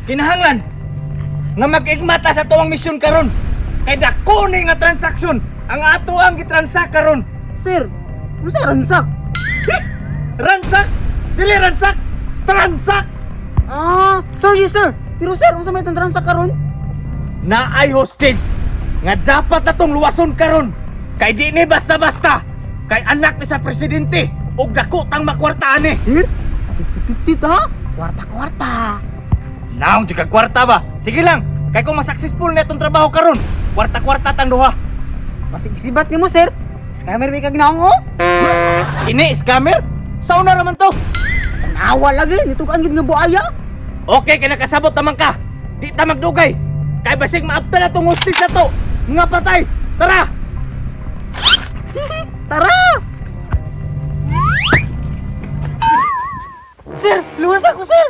kinahanglan nga mag-igmata sa tuwang misyon karon. Kay dako ni nga transaksyon ang ato ang gitransak karon. Sir, unsa ransak? Ransak? Dili ransak. Transak. Sorry sir. Pero sir, unsa may itong transak karon? Naay hostage nga dapat na tong luwason karon. Kay di ni basta-basta. Kay anak ni sa presidente ug dako tang makwartaan ni. Sir? 50-50 ta? Kwarta-kwarta. Naong jud ka kwarta ba? Sige lang. Kay kung mas-successful na itong trabaho karon, kwarta-kwarta tang duha. Basig sibat nimo sir. Scammer may kaginaong oh. Ini scammer? Sauna naman to. Tanawa lagi, nitugan gid nga buaya. Okay, kay nakasabot naman ka. Di ta magdugay. Kay basig maabta na tong hostage na to. Nga patay. Tara! Tara! Sir, luwas ako sir.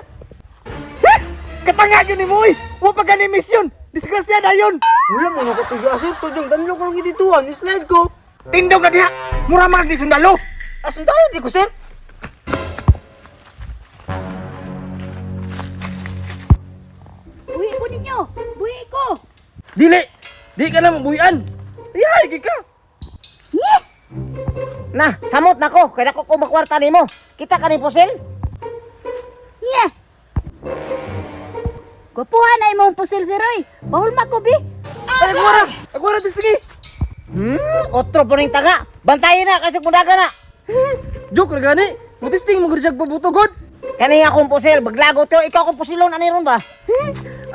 Katanga yun ni Moy! Huwag pa gani misyon! Disgrasya na yun! Wala mo na ko tuyo sir, studyong danlo ko lang gidituan, yung slide ko. Tindog na diha! Mura mag di sundalo! Asun tayo di ko sir. Buhi ko ninyo! Buhi ko! Dili! Di ka na mabuyan! Ihay, ka! Nyeh! Na, samot na ko, kaya ko makwarta nimo. Kita ka ni Pusil? Nyeh! Gwapuhan na imong pusil si Roy. Bahulma ko, bi. Ay, agwara! Agwara distingi! Otro po rin taga. Bantayin na, kasi mudaga na. Joke na gani! Mutisting mo grisag pabutogod! Kani akong Pusil, baglagot ko, ikaw akong Pusilon, ani ron ba?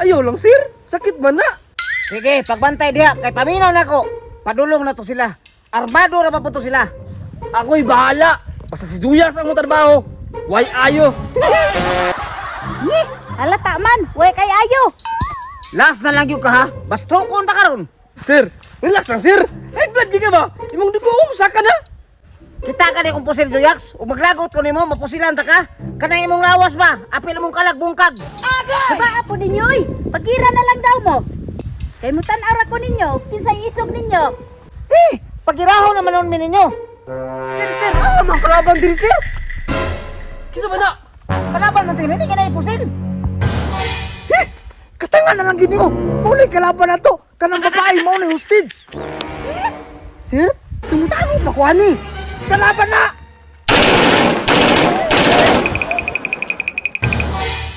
Ayaw lang sir! Sakit ba na? Sige, pagbantay diha, kay paminaw na ko. Padulong na to sila. Armado na pa po to sila. Ako'y bahala! Basta si Juyas ang mong trabaho! Why ayo? Nyeh! Halata man! Way kay ayo! Last na lang yun ka ha. Bastro ko unta karon. Sir! Relax lang sir! High blood di ka ba? Imong di ko saka na! Kita ka ni kung Pusil Joyax, o maglagot ko nimo, mapusilan ta ka. Kanang imong lawas ba? Apil mong kalag bungkag. Diba po ninyo, oy? Pagkira na lang daw mo. Kay mutan ara ko ninyo, kinsay isog ninyo. Pagiraho naman nun ninyo. Sir, mga kalaban din sir. Kisa ba na? Kalaban man din, hindi ka na ipusil. Katanga na lang gini mo! Muli kalaban na to! Kanang babae mo na hostage! Sir, sumutangit na kuha ni. Kalaban na!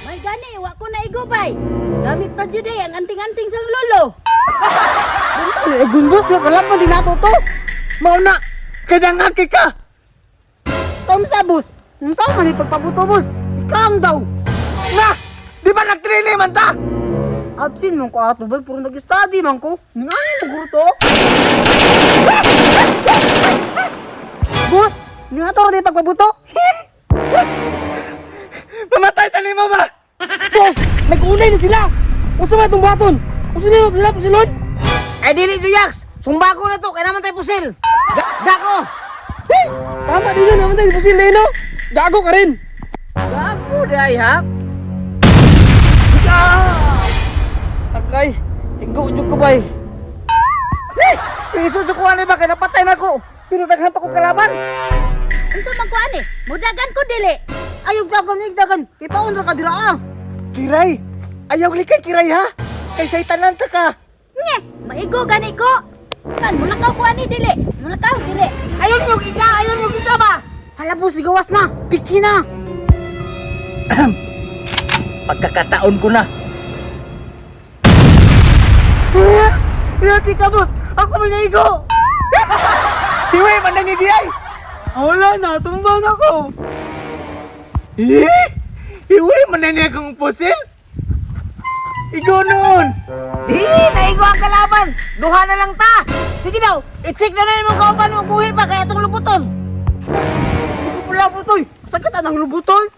May gani, wa ko na igubay. Gamit pa jud ang anting-anting sang lolo. Gunbos na kalaban din nato to. Mao na! Kadangaki ka! Tom Sabos, kung saan man ipagpabuto boss, ikrang daw. Na! Di ba nag-training man ta? Absent man ko ato ba, puro nag-study man ko. Ningani mo guro to. Boss, hindi nga to rin ipagpabuto. Mamatay tani mo ba? Boss! Nag-unay na sila! Usa ba itong baton? Usa nila sila pusilon? Ay dili Juyax, sumba ko na to, kaya naman tayo pusil. Dako! Tama din na naman tayo pusil na no? Gago ka rin! Gago di ay ha? Agay! Igo dyan ko ba eh? Piso dyan ko ba, kaya napatay na ko. Pero naghampa ko kalaban. Unsa man ko ani? Mudagan ko dili. Ayog dagan, kay paundra ka dira ah. Kiray! Ayaw likay kiray ha! Kay saytanan ta ka! Nyeh! Maigo gani ko. Man, mulakaw ko ani dili. Mulakaw dili. Ayun yung kita ba? Hala po, sigawas na, piki na. Pagkakataon ko na! Pinati ka boss, ako may naigo. Hiway! Mandang ni Diay! Wala na, tumbang ako. Hiway! Mandang niya kang pusil? Igo noon! Di, naigo ang kalaban. Duha na lang ta. Sige daw, i-check na yung mga kauban mo buhi pa kaya itong lubuton. Hindi ko pala lubutoy. Sakit anang lubutoy.